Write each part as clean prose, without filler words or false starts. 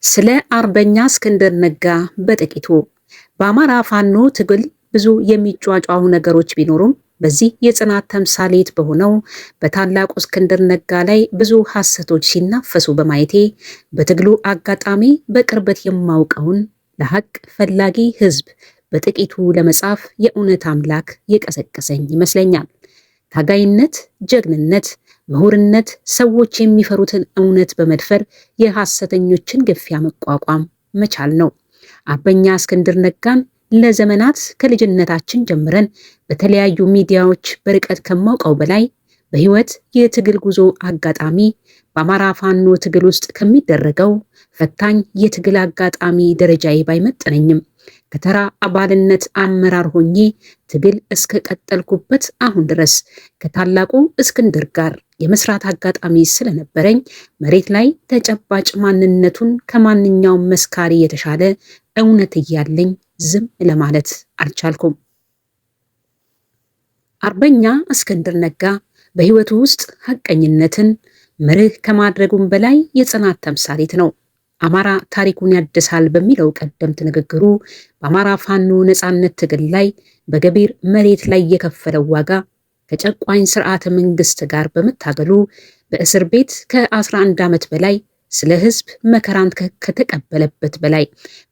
ስለ አርበኛ እስክንድር ነጋ በጥቂቱ። በአማራ ፋኖ ትግል ብዙ የሚጯጯሁ ነገሮች ቢኖሩም በዚህ የጽናት ተምሳሌት በሆነው በታላቁ እስክንድር ነጋ ላይ ብዙ ሐሰቶች ሲናፈሱ በማየቴ በትግሉ አጋጣሚ በቅርበት የማውቀውን ለሐቅ ፈላጊ ሕዝብ በጥቂቱ ለመጻፍ የእውነት አምላክ የቀሰቀሰኝ ይመስለኛል። ታጋይነት፣ ጀግንነት፣ ምሁርነት፣ ሰዎች የሚፈሩትን እውነት በመድፈር የሐሰተኞችን ግፊያ መቋቋም መቻል ነው። አርበኛ እስክንድር ነጋን ለዘመናት ከልጅነታችን ጀምረን በተለያዩ ሚዲያዎች በርቀት ከማውቀው በላይ በህይወት የትግል ጉዞ አጋጣሚ በአማራ ፋኖ ትግል ውስጥ ከሚደረገው ፈታኝ የትግል አጋጣሚ ደረጃዬ ባይመጥነኝም ከተራ አባልነት አመራር ሆኜ ትግል እስከ ቀጠልኩበት አሁን ድረስ ከታላቁ እስክንድር ጋር የመስራት አጋጣሚ ስለነበረኝ መሬት ላይ ተጨባጭ ማንነቱን ከማንኛውም መስካሪ የተሻለ እውነት እያለኝ ዝም ለማለት አልቻልኩም። አርበኛ እስክንድር ነጋ በህይወቱ ውስጥ ሐቀኝነትን መርህ ከማድረጉም በላይ የጽናት ተምሳሌት ነው። አማራ ታሪኩን ያድሳል በሚለው ቀደምት ንግግሩ በአማራ ፋኖ ነፃነት ትግል ላይ በገቢር መሬት ላይ የከፈለው ዋጋ ከጨቋኝ ስርዓተ መንግስት ጋር በመታገሉ በእስር ቤት ከ11 ዓመት በላይ ስለ ህዝብ መከራን ከተቀበለበት በላይ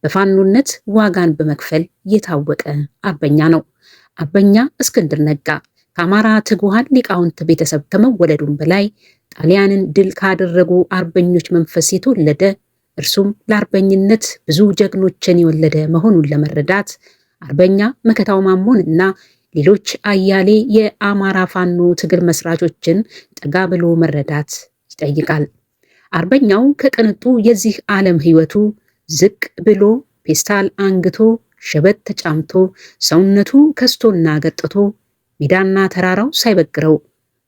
በፋኖነት ዋጋን በመክፈል የታወቀ አርበኛ ነው። አርበኛ እስክንድር ነጋ ከአማራ ትጉሃን ሊቃውንት ቤተሰብ ከመወለዱም በላይ ጣሊያንን ድል ካደረጉ አርበኞች መንፈስ የተወለደ እርሱም ለአርበኝነት ብዙ ጀግኖችን የወለደ መሆኑን ለመረዳት አርበኛ መከታው ማሞን እና ሌሎች አያሌ የአማራ ፋኖ ትግል መስራቾችን ጠጋ ብሎ መረዳት ይጠይቃል። አርበኛው ከቅንጡ የዚህ ዓለም ህይወቱ ዝቅ ብሎ ፔስታል አንግቶ ሸበት ተጫምቶ ሰውነቱ ከስቶና ገጥቶ ሜዳና ተራራው ሳይበግረው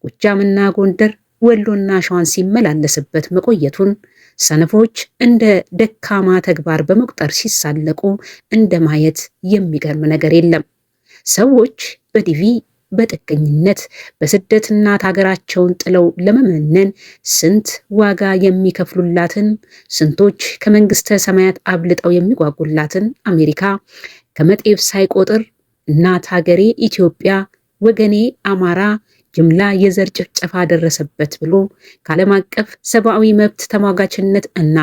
ጎጃምና ጎንደር ወሎና ሸዋን ሲመላለስበት መቆየቱን ሰነፎች እንደ ደካማ ተግባር በመቁጠር ሲሳለቁ እንደ ማየት የሚገርም ነገር የለም። ሰዎች በዲቪ በጥገኝነት በስደት እናት ሀገራቸውን ጥለው ለመመነን ስንት ዋጋ የሚከፍሉላትን፣ ስንቶች ከመንግስተ ሰማያት አብልጠው የሚጓጉላትን አሜሪካ ከመጤፍ ሳይቆጥር እናት ሀገሬ ኢትዮጵያ ወገኔ አማራ ጅምላ የዘር ጭፍጨፋ ደረሰበት ብሎ ከዓለም አቀፍ ሰብአዊ መብት ተሟጋችነት እና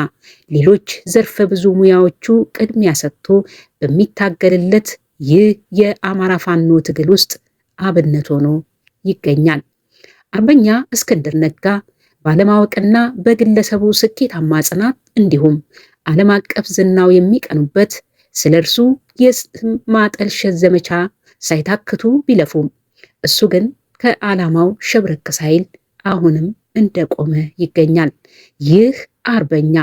ሌሎች ዘርፈ ብዙ ሙያዎቹ ቅድሚያ ሰጥቶ በሚታገልለት ይህ የአማራ ፋኖ ትግል ውስጥ አብነት ሆኖ ይገኛል። አርበኛ እስክንድር ነጋ ባለማወቅና በግለሰቡ ስኬታማ ጽናት እንዲሁም ዓለም አቀፍ ዝናው የሚቀኑበት ስለ እርሱ የስም ማጠልሸት ዘመቻ ሳይታክቱ ቢለፉም እሱ ግን ከዓላማው ሸብረክ ሳይል አሁንም እንደቆመ ይገኛል። ይህ አርበኛ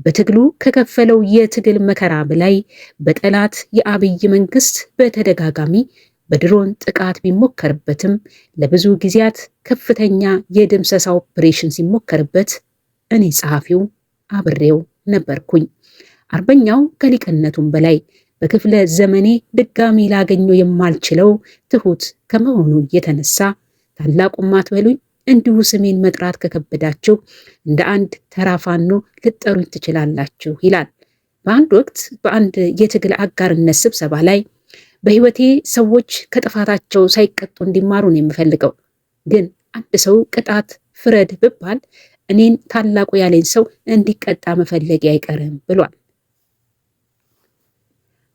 በትግሉ ከከፈለው የትግል መከራ በላይ በጠላት የአብይ መንግስት በተደጋጋሚ በድሮን ጥቃት ቢሞከርበትም ለብዙ ጊዜያት ከፍተኛ የድምሰሳ ኦፕሬሽን ሲሞከርበት እኔ ጸሐፊው አብሬው ነበርኩኝ። አርበኛው ከሊቅነቱም በላይ በክፍለ ዘመኔ ድጋሚ ላገኘው የማልችለው ትሁት ከመሆኑ የተነሳ ታላቁም አትበሉኝ፣ እንዲሁ ስሜን መጥራት ከከበዳችሁ እንደ አንድ ተራ ፋኖ ልጠሩኝ ትችላላችሁ ይላል። በአንድ ወቅት በአንድ የትግል አጋርነት ስብሰባ ላይ በህይወቴ ሰዎች ከጥፋታቸው ሳይቀጡ እንዲማሩ ነው የምፈልገው፣ ግን አንድ ሰው ቅጣት ፍረድ ብባል እኔን ታላቁ ያለኝ ሰው እንዲቀጣ መፈለጊ አይቀርም ብሏል።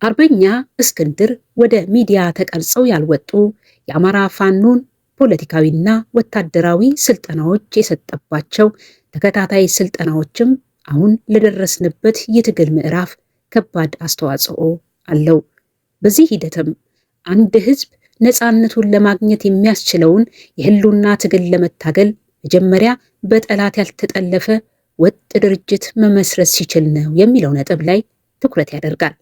አርበኛ እስክንድር ወደ ሚዲያ ተቀርጸው ያልወጡ የአማራ ፋኖን ፖለቲካዊና ወታደራዊ ስልጠናዎች የሰጠባቸው ተከታታይ ስልጠናዎችም አሁን ለደረስንበት የትግል ምዕራፍ ከባድ አስተዋጽኦ አለው። በዚህ ሂደትም አንድ ህዝብ ነፃነቱን ለማግኘት የሚያስችለውን የህልውና ትግል ለመታገል መጀመሪያ በጠላት ያልተጠለፈ ወጥ ድርጅት መመስረት ሲችል ነው የሚለው ነጥብ ላይ ትኩረት ያደርጋል።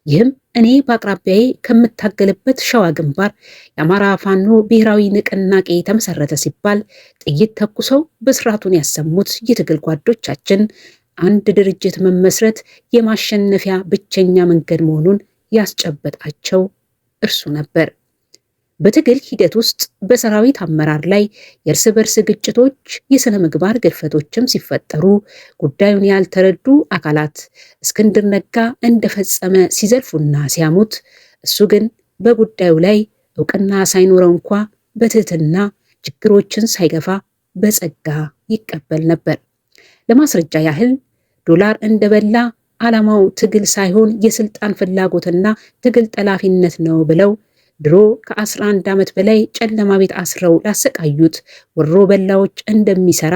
ይህም እኔ በአቅራቢያዬ ከምታገልበት ሸዋ ግንባር የአማራ ፋኖ ብሔራዊ ንቅናቄ ተመሰረተ ሲባል ጥይት ተኩሰው ብስራቱን ያሰሙት የትግል ጓዶቻችን አንድ ድርጅት መመስረት የማሸነፊያ ብቸኛ መንገድ መሆኑን ያስጨበጣቸው እርሱ ነበር። በትግል ሂደት ውስጥ በሰራዊት አመራር ላይ የእርስ በርስ ግጭቶች፣ የሥነ ምግባር ግድፈቶችም ሲፈጠሩ ጉዳዩን ያልተረዱ አካላት እስክንድር ነጋ እንደፈጸመ ሲዘልፉና ሲያሙት፣ እሱ ግን በጉዳዩ ላይ እውቅና ሳይኖረው እንኳ በትህትና ችግሮችን ሳይገፋ በጸጋ ይቀበል ነበር። ለማስረጃ ያህል ዶላር እንደበላ ዓላማው ትግል ሳይሆን የስልጣን ፍላጎትና ትግል ጠላፊነት ነው ብለው ድሮ ከ11 ዓመት በላይ ጨለማ ቤት አስረው ላሰቃዩት ወሮ በላዎች እንደሚሰራ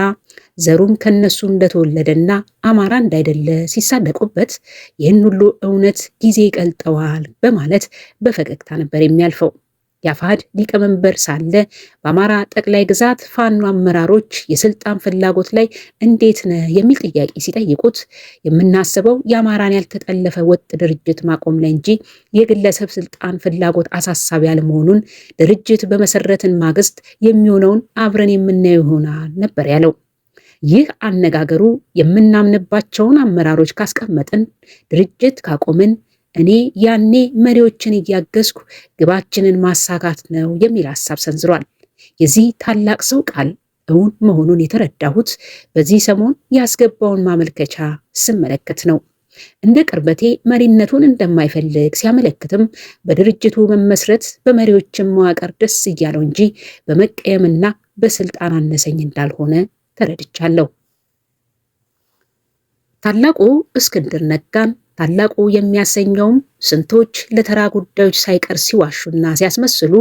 ዘሩም ከነሱ እንደተወለደና አማራ እንዳይደለ ሲሳለቁበት ይህን ሁሉ እውነት ጊዜ ይቀልጠዋል በማለት በፈገግታ ነበር የሚያልፈው። የአፋሕድ ሊቀመንበር ሳለ በአማራ ጠቅላይ ግዛት ፋኖ አመራሮች የስልጣን ፍላጎት ላይ እንዴት ነህ የሚል ጥያቄ ሲጠይቁት የምናስበው የአማራን ያልተጠለፈ ወጥ ድርጅት ማቆም ላይ እንጂ የግለሰብ ስልጣን ፍላጎት አሳሳቢ ያለመሆኑን ድርጅት በመሰረትን ማግስት የሚሆነውን አብረን የምናየው ይሆናል ነበር ያለው። ይህ አነጋገሩ የምናምንባቸውን አመራሮች ካስቀመጥን፣ ድርጅት ካቆምን እኔ ያኔ መሪዎችን እያገዝኩ ግባችንን ማሳካት ነው የሚል ሐሳብ ሰንዝሯል። የዚህ ታላቅ ሰው ቃል እውን መሆኑን የተረዳሁት በዚህ ሰሞን ያስገባውን ማመልከቻ ስመለከት ነው። እንደ ቅርበቴ መሪነቱን እንደማይፈልግ ሲያመለክትም በድርጅቱ መመስረት በመሪዎችን መዋቅር ደስ እያለው እንጂ በመቀየምና በስልጣን አነሰኝ እንዳልሆነ ተረድቻለሁ። ታላቁ እስክንድር ነጋን ታላቁ የሚያሰኘውም ስንቶች ለተራ ጉዳዮች ሳይቀር ሲዋሹና ሲያስመስሉ፣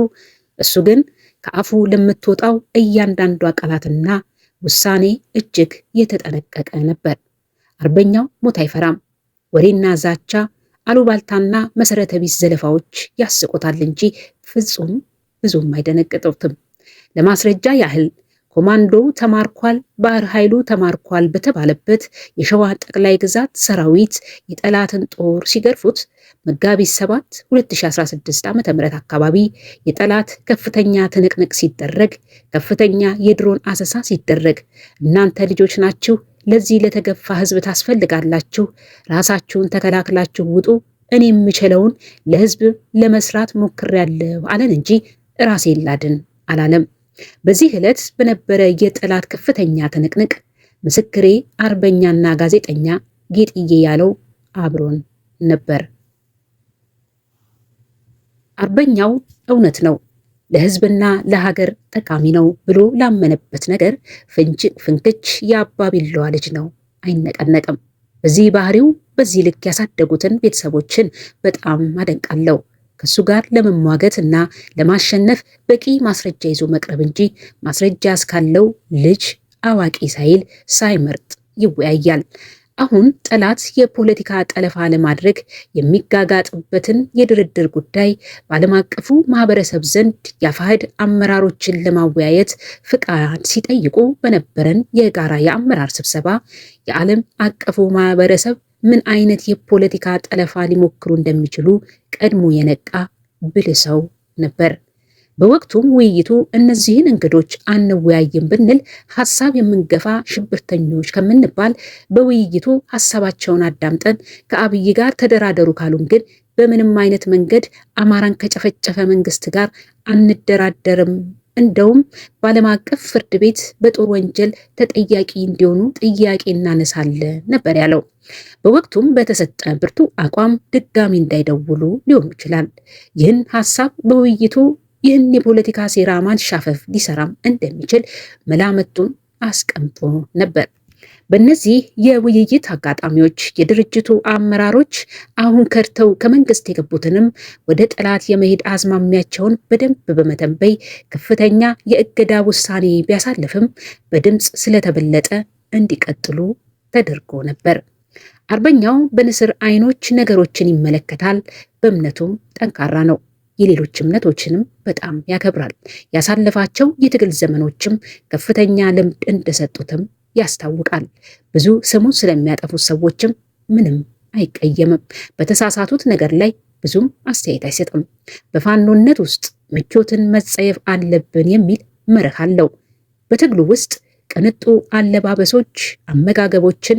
እሱ ግን ከአፉ ለምትወጣው እያንዳንዷ ቃላትና ውሳኔ እጅግ የተጠነቀቀ ነበር። አርበኛው ሞት አይፈራም። ወሬና ዛቻ፣ አሉባልታና መሰረተ ቢስ ዘለፋዎች ያስቆታል እንጂ ፍጹም ብዙም አይደነቅጡትም። ለማስረጃ ያህል ኮማንዶ ተማርኳል፣ ባህር ኃይሉ ተማርኳል በተባለበት የሸዋ ጠቅላይ ግዛት ሰራዊት የጠላትን ጦር ሲገርፉት መጋቢት 7 2016 ዓ.ም አካባቢ የጠላት ከፍተኛ ትንቅንቅ ሲደረግ፣ ከፍተኛ የድሮን አሰሳ ሲደረግ እናንተ ልጆች ናችሁ፣ ለዚህ ለተገፋ ህዝብ ታስፈልጋላችሁ፣ ራሳችሁን ተከላክላችሁ ውጡ፣ እኔ የምችለውን ለህዝብ ለመስራት ሞክሬያለሁ አለን እንጂ ራሴን ላድን አላለም። በዚህ ዕለት በነበረ የጠላት ከፍተኛ ትንቅንቅ ምስክሬ አርበኛና ጋዜጠኛ ጌጥዬ ያለው አብሮን ነበር። አርበኛው እውነት ነው፣ ለህዝብና ለሀገር ጠቃሚ ነው ብሎ ላመነበት ነገር ፍንክች የአባቢለዋ ልጅ ነው፣ አይነቀነቅም። በዚህ ባህሪው በዚህ ልክ ያሳደጉትን ቤተሰቦችን በጣም አደንቃለሁ። ከሱ ጋር ለመሟገት እና ለማሸነፍ በቂ ማስረጃ ይዞ መቅረብ እንጂ ማስረጃ እስካለው ልጅ አዋቂ ሳይል ሳይመርጥ ይወያያል። አሁን ጠላት የፖለቲካ ጠለፋ ለማድረግ የሚጋጋጥበትን የድርድር ጉዳይ በዓለም አቀፉ ማህበረሰብ ዘንድ የአፋሕድ አመራሮችን ለማወያየት ፍቃድ ሲጠይቁ በነበረን የጋራ የአመራር ስብሰባ የዓለም አቀፉ ማህበረሰብ ምን አይነት የፖለቲካ ጠለፋ ሊሞክሩ እንደሚችሉ ቀድሞ የነቃ ብልህ ሰው ነበር። በወቅቱም ውይይቱ እነዚህን እንግዶች አንወያይም ብንል ሐሳብ የምንገፋ ሽብርተኞች ከምንባል በውይይቱ ሐሳባቸውን አዳምጠን ከአብይ ጋር ተደራደሩ ካሉን ግን በምንም አይነት መንገድ አማራን ከጨፈጨፈ መንግስት ጋር አንደራደርም፣ እንደውም በዓለም አቀፍ ፍርድ ቤት በጦር ወንጀል ተጠያቂ እንዲሆኑ ጥያቄ እናነሳለን ነበር ያለው። በወቅቱም በተሰጠ ብርቱ አቋም ድጋሚ እንዳይደውሉ ሊሆኑ ይችላል። ይህን ሐሳብ በውይይቱ ይህን የፖለቲካ ሴራ ማንሻፈፍ ሊሰራም እንደሚችል መላምቱን አስቀምጦ ነበር። በእነዚህ የውይይት አጋጣሚዎች የድርጅቱ አመራሮች አሁን ከድተው ከመንግስት የገቡትንም ወደ ጠላት የመሄድ አዝማሚያቸውን በደንብ በመተንበይ ከፍተኛ የእገዳ ውሳኔ ቢያሳልፍም በድምፅ ስለተበለጠ እንዲቀጥሉ ተደርጎ ነበር። አርበኛው በንስር አይኖች ነገሮችን ይመለከታል። በእምነቱም ጠንካራ ነው። የሌሎች እምነቶችንም በጣም ያከብራል። ያሳለፋቸው የትግል ዘመኖችም ከፍተኛ ልምድ እንደሰጡትም ያስታውቃል። ብዙ ስሙን ስለሚያጠፉት ሰዎችም ምንም አይቀየምም። በተሳሳቱት ነገር ላይ ብዙም አስተያየት አይሰጥም። በፋኖነት ውስጥ ምቾትን መጸየፍ አለብን የሚል መርህ አለው። በትግሉ ውስጥ ቅንጡ አለባበሶች፣ አመጋገቦችን፣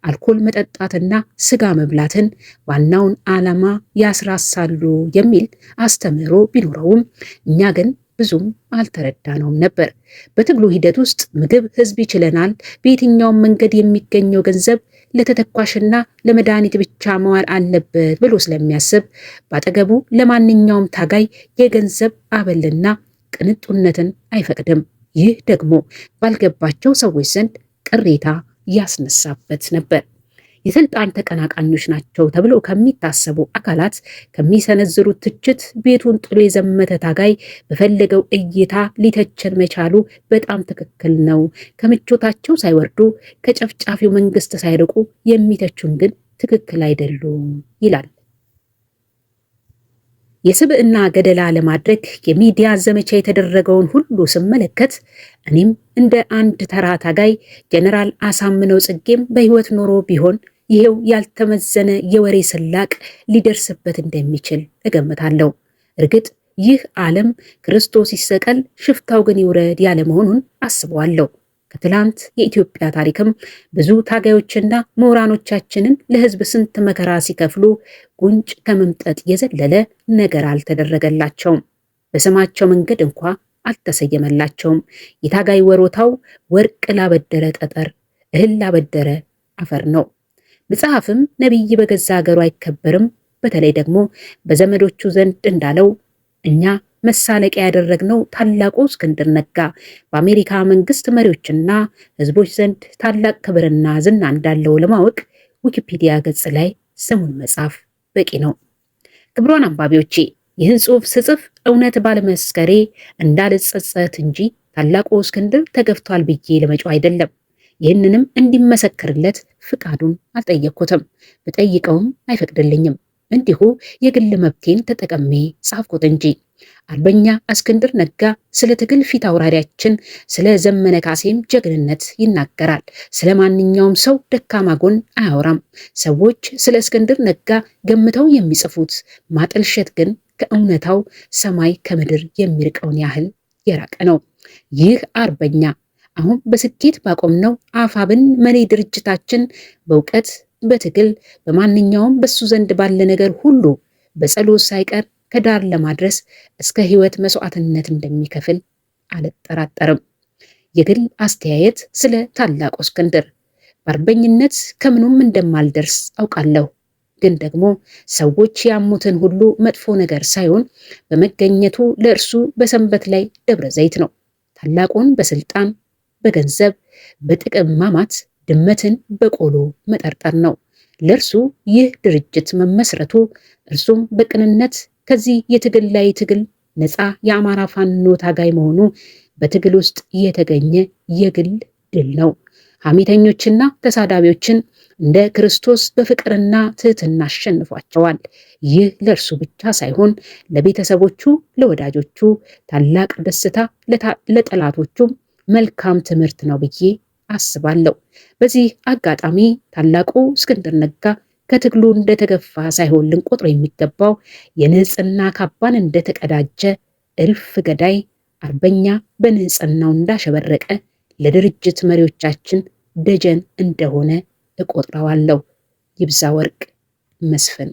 አልኮል መጠጣትና ስጋ መብላትን ዋናውን ዓላማ ያስራሳሉ የሚል አስተምህሮ ቢኖረውም እኛ ግን ብዙም አልተረዳነውም ነበር። በትግሉ ሂደት ውስጥ ምግብ ህዝብ ይችለናል፣ በየትኛውም መንገድ የሚገኘው ገንዘብ ለተተኳሽና ለመድኃኒት ብቻ መዋል አለበት ብሎ ስለሚያስብ በአጠገቡ ለማንኛውም ታጋይ የገንዘብ አበልና ቅንጡነትን አይፈቅድም። ይህ ደግሞ ባልገባቸው ሰዎች ዘንድ ቅሬታ ያስነሳበት ነበር። የስልጣን ተቀናቃኞች ናቸው ተብለው ከሚታሰቡ አካላት ከሚሰነዝሩት ትችት ቤቱን ጥሎ የዘመተ ታጋይ በፈለገው እይታ ሊተቸን መቻሉ በጣም ትክክል ነው። ከምቾታቸው ሳይወርዱ ከጨፍጫፊው መንግስት ሳይርቁ የሚተቹን ግን ትክክል አይደሉም ይላል። የስብዕና ገደላ ለማድረግ የሚዲያ ዘመቻ የተደረገውን ሁሉ ስመለከት እኔም እንደ አንድ ተራ ታጋይ ጀነራል አሳምነው ጽጌም በህይወት ኖሮ ቢሆን ይሄው ያልተመዘነ የወሬ ስላቅ ሊደርስበት እንደሚችል እገምታለሁ። እርግጥ ይህ ዓለም ክርስቶስ ይሰቀል ሽፍታው ግን ይውረድ ያለ መሆኑን አስበዋለሁ። ከትላንት የኢትዮጵያ ታሪክም ብዙ ታጋዮችና ምሁራኖቻችንን ለህዝብ ስንት መከራ ሲከፍሉ ጉንጭ ከመምጠጥ የዘለለ ነገር አልተደረገላቸውም። በስማቸው መንገድ እንኳ አልተሰየመላቸውም። የታጋይ ወሮታው ወርቅ ላበደረ ጠጠር፣ እህል ላበደረ አፈር ነው። መጽሐፍም ነቢይ በገዛ ሀገሩ አይከበርም፣ በተለይ ደግሞ በዘመዶቹ ዘንድ እንዳለው እኛ መሳለቂያ ያደረግነው ታላቁ እስክንድር ነጋ በአሜሪካ መንግስት መሪዎችና ህዝቦች ዘንድ ታላቅ ክብርና ዝና እንዳለው ለማወቅ ዊኪፒዲያ ገጽ ላይ ስሙን መጻፍ በቂ ነው። ክቡራን አንባቢዎቼ ይህን ጽሑፍ ስጽፍ እውነት ባለመስከሬ እንዳልጸጸት እንጂ ታላቁ እስክንድር ተገፍቷል ብዬ ለመጮህ አይደለም። ይህንንም እንዲመሰክርለት ፍቃዱን አልጠየቅኩትም፣ ብጠይቀውም አይፈቅድልኝም። እንዲሁ የግል መብቴን ተጠቀሜ ጻፍኩት እንጂ። አርበኛ እስክንድር ነጋ ስለ ትግል ፊት አውራሪያችን ስለ ዘመነ ካሴም ጀግንነት ይናገራል። ስለ ማንኛውም ሰው ደካማ ጎን አያወራም። ሰዎች ስለ እስክንድር ነጋ ገምተው የሚጽፉት ማጠልሸት ግን ከእውነታው ሰማይ ከምድር የሚርቀውን ያህል የራቀ ነው። ይህ አርበኛ አሁን በስኬት ባቆምነው አፋብን መሪ ድርጅታችን በእውቀት በትግል በማንኛውም በሱ ዘንድ ባለ ነገር ሁሉ በጸሎት ሳይቀር ከዳር ለማድረስ እስከ ህይወት መስዋዕትነት እንደሚከፍል አልጠራጠርም። የግል አስተያየት ስለ ታላቁ እስክንድር በአርበኝነት ከምኑም እንደማልደርስ አውቃለሁ። ግን ደግሞ ሰዎች ያሙትን ሁሉ መጥፎ ነገር ሳይሆን በመገኘቱ ለእርሱ በሰንበት ላይ ደብረ ዘይት ነው። ታላቁን በስልጣን በገንዘብ በጥቅም ማማት ድመትን በቆሎ መጠርጠር ነው። ለእርሱ ይህ ድርጅት መመስረቱ እርሱም በቅንነት ከዚህ የትግል ላይ ትግል ነፃ የአማራ ፋኖ ታጋይ መሆኑ በትግል ውስጥ የተገኘ የግል ድል ነው። ሐሜተኞችና ተሳዳቢዎችን እንደ ክርስቶስ በፍቅርና ትህትና አሸንፏቸዋል። ይህ ለእርሱ ብቻ ሳይሆን ለቤተሰቦቹ፣ ለወዳጆቹ ታላቅ ደስታ፣ ለጠላቶቹም መልካም ትምህርት ነው ብዬ አስባለሁ። በዚህ አጋጣሚ ታላቁ እስክንድር ነጋ ከትግሉ እንደተገፋ ሳይሆን ልንቆጥረው የሚገባው የንጽህና ካባን እንደተቀዳጀ እልፍ ገዳይ አርበኛ በንጽህናው እንዳሸበረቀ ለድርጅት መሪዎቻችን ደጀን እንደሆነ እቆጥረዋለሁ። ይብዛ ወርቅ መስፍን